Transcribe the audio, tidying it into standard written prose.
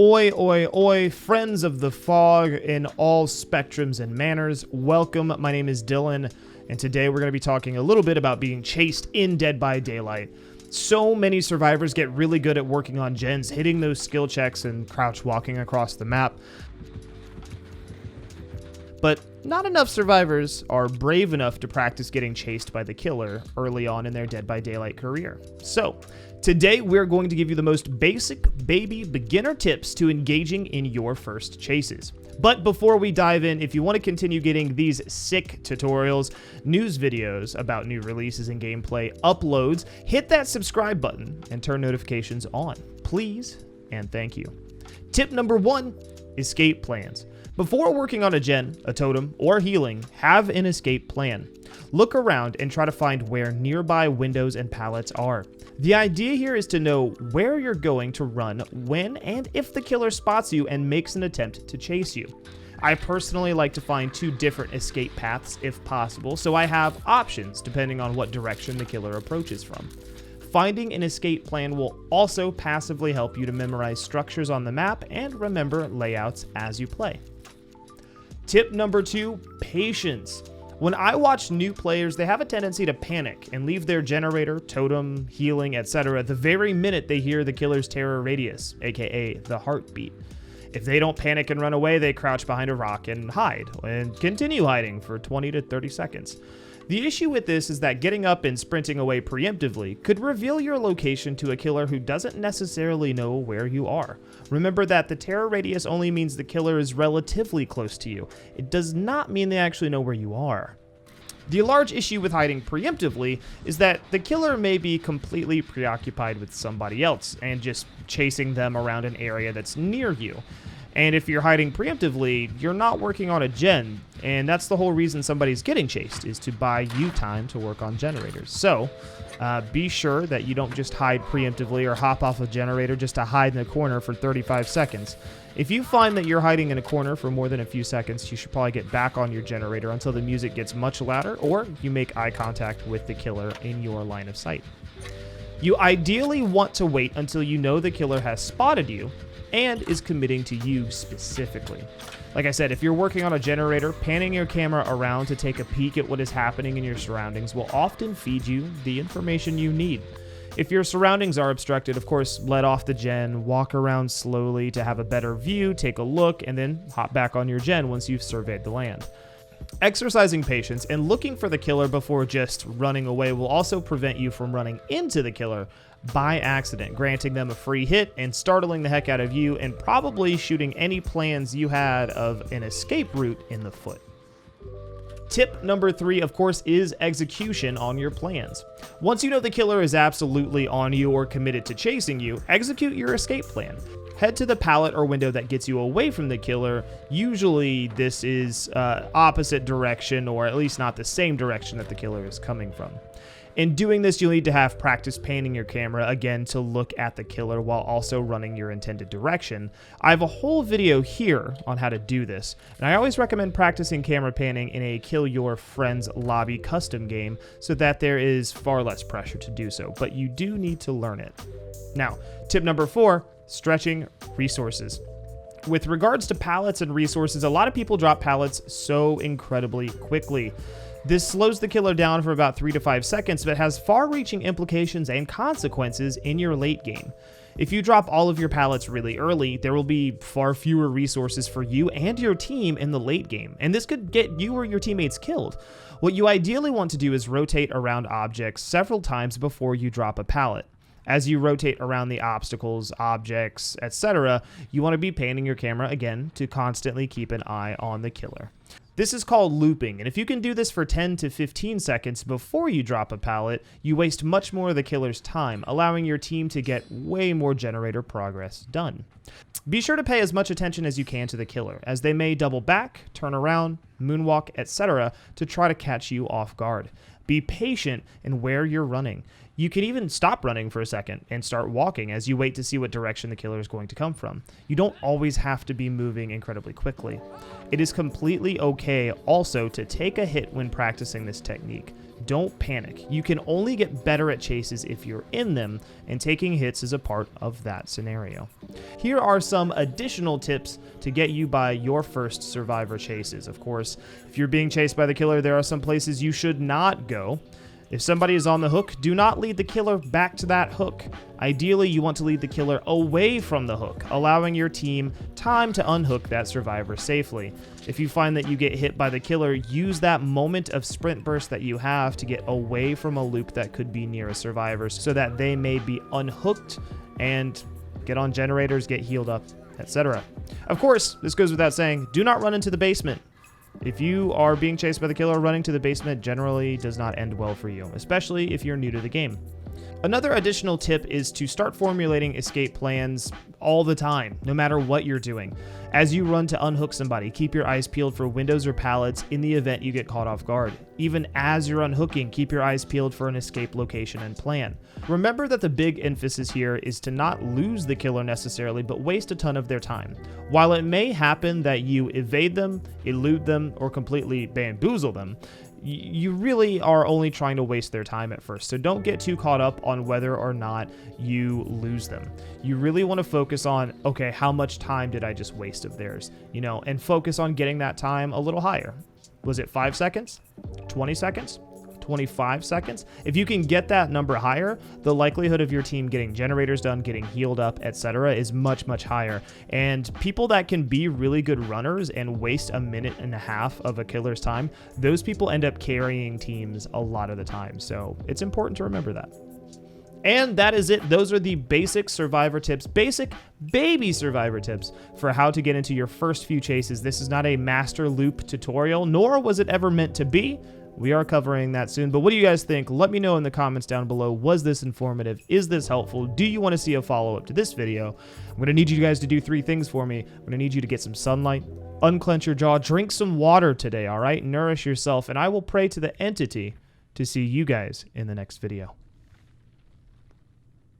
Oi, oi, oi, friends of the fog in all spectrums and manners. Welcome, my name is Dylan, and today we're going to be talking a little bit about being chased in Dead by Daylight. So many survivors get really good at working on gens, hitting those skill checks and crouch walking across the map. But not enough survivors are brave enough to practice getting chased by the killer early on in their Dead by Daylight career. So, today we're going to give you the most basic baby beginner tips to engaging in your first chases. But before we dive in, if you want to continue getting these sick tutorials, news videos about new releases and gameplay uploads, hit that subscribe button and turn notifications on. Please and thank you. Tip number 1, escape plans. Before working on a gen, a totem, or healing, have an escape plan. Look around and try to find where nearby windows and pallets are. The idea here is to know where you're going to run when and if the killer spots you and makes an attempt to chase you. I personally like to find 2 different escape paths if possible, so I have options depending on what direction the killer approaches from. Finding an escape plan will also passively help you to memorize structures on the map and remember layouts as you play. Tip number 2, patience. When I watch new players, they have a tendency to panic and leave their generator, totem, healing, etc. the very minute they hear the killer's terror radius, aka the heartbeat. If they don't panic and run away, they crouch behind a rock and hide, and continue hiding for 20 to 30 seconds. The issue with this is that getting up and sprinting away preemptively could reveal your location to a killer who doesn't necessarily know where you are. Remember that the terror radius only means the killer is relatively close to you. It does not mean they actually know where you are. The large issue with hiding preemptively is that the killer may be completely preoccupied with somebody else and just chasing them around an area that's near you. And if you're hiding preemptively, you're not working on a gen, and that's the whole reason somebody's getting chased, is to buy you time to work on generators. So, be sure that you don't just hide preemptively or hop off a generator just to hide in a corner for 35 seconds. If you find that you're hiding in a corner for more than a few seconds, you should probably get back on your generator until the music gets much louder, or you make eye contact with the killer in your line of sight. You ideally want to wait until you know the killer has spotted you and is committing to you specifically. Like I said, if you're working on a generator, panning your camera around to take a peek at what is happening in your surroundings will often feed you the information you need. If your surroundings are obstructed, of course, let off the gen, walk around slowly to have a better view, take a look, and then hop back on your gen once you've surveyed the land. Exercising patience and looking for the killer before just running away will also prevent you from running into the killer by accident, granting them a free hit and startling the heck out of you and probably shooting any plans you had of an escape route in the foot. Tip number 3, of course, is execution on your plans. Once you know the killer is absolutely on you or committed to chasing you, execute your escape plan. Head to the pallet or window that gets you away from the killer. Usually this is opposite direction, or at least not the same direction that the killer is coming from. In doing this, you'll need to have practice panning your camera again to look at the killer while also running your intended direction. I have a whole video here on how to do this, and I always recommend practicing camera panning in a Kill Your Friends lobby custom game so that there is far less pressure to do so, but you do need to learn it. Now, tip number 4, stretching resources. With regards to pallets and resources, a lot of people drop pallets so incredibly quickly. This slows the killer down for about 3 to 5 seconds, but has far-reaching implications and consequences in your late game. If you drop all of your pallets really early, there will be far fewer resources for you and your team in the late game, and this could get you or your teammates killed. What you ideally want to do is rotate around objects several times before you drop a pallet. As you rotate around the obstacles, objects, etc., you want to be panning your camera again to constantly keep an eye on the killer. This is called looping, and if you can do this for 10 to 15 seconds before you drop a pallet, you waste much more of the killer's time, allowing your team to get way more generator progress done. Be sure to pay as much attention as you can to the killer, as they may double back, turn around, moonwalk, etc. to try to catch you off guard. Be patient in where you're running. You can even stop running for a second and start walking as you wait to see what direction the killer is going to come from. You don't always have to be moving incredibly quickly. It is completely okay also to take a hit when practicing this technique. don't panic. You can only get better at chases if you're in them, and taking hits is a part of that scenario. Here are some additional tips to get you by your first survivor chases. Of course, if you're being chased by the killer, there are some places you should not go. If somebody is on the hook, do not lead the killer back to that hook. Ideally, you want to lead the killer away from the hook, allowing your team time to unhook that survivor safely. If you find that you get hit by the killer, use that moment of sprint burst that you have to get away from a loop that could be near a survivor so that they may be unhooked and get on generators, get healed up, etc. Of course, this goes without saying, do not run into the basement. If you are being chased by the killer, running to the basement generally does not end well for you, especially if you're new to the game. Another additional tip is to start formulating escape plans all the time, no matter what you're doing. As you run to unhook somebody, keep your eyes peeled for windows or pallets in the event you get caught off guard. Even as you're unhooking, keep your eyes peeled for an escape location and plan. Remember that the big emphasis here is to not lose the killer necessarily, but waste a ton of their time. While it may happen that you evade them, elude them, or completely bamboozle them, you really are only trying to waste their time at first. So don't get too caught up on whether or not you lose them. You really want to focus on, okay, how much time did I just waste of theirs? And focus on getting that time a little higher. Was it 5 seconds? 20 seconds? 25 seconds? If you can get that number higher, the likelihood of your team getting generators done, getting healed up, etc. is much, much higher. And people that can be really good runners and waste a minute and a half of a killer's time, those people end up carrying teams a lot of the time. So it's important to remember that. And that is it. Those are the basic survivor tips, basic baby survivor tips for how to get into your first few chases. This is not a master loop tutorial, nor was it ever meant to be. We are covering that soon, but what do you guys think? Let me know in the comments down below. Was this informative? Is this helpful? Do you want to see a follow-up to this video? I'm going to need you guys to do 3 things for me. I'm going to need you to get some sunlight, unclench your jaw, drink some water today, all right? Nourish yourself, and I will pray to the entity to see you guys in the next video.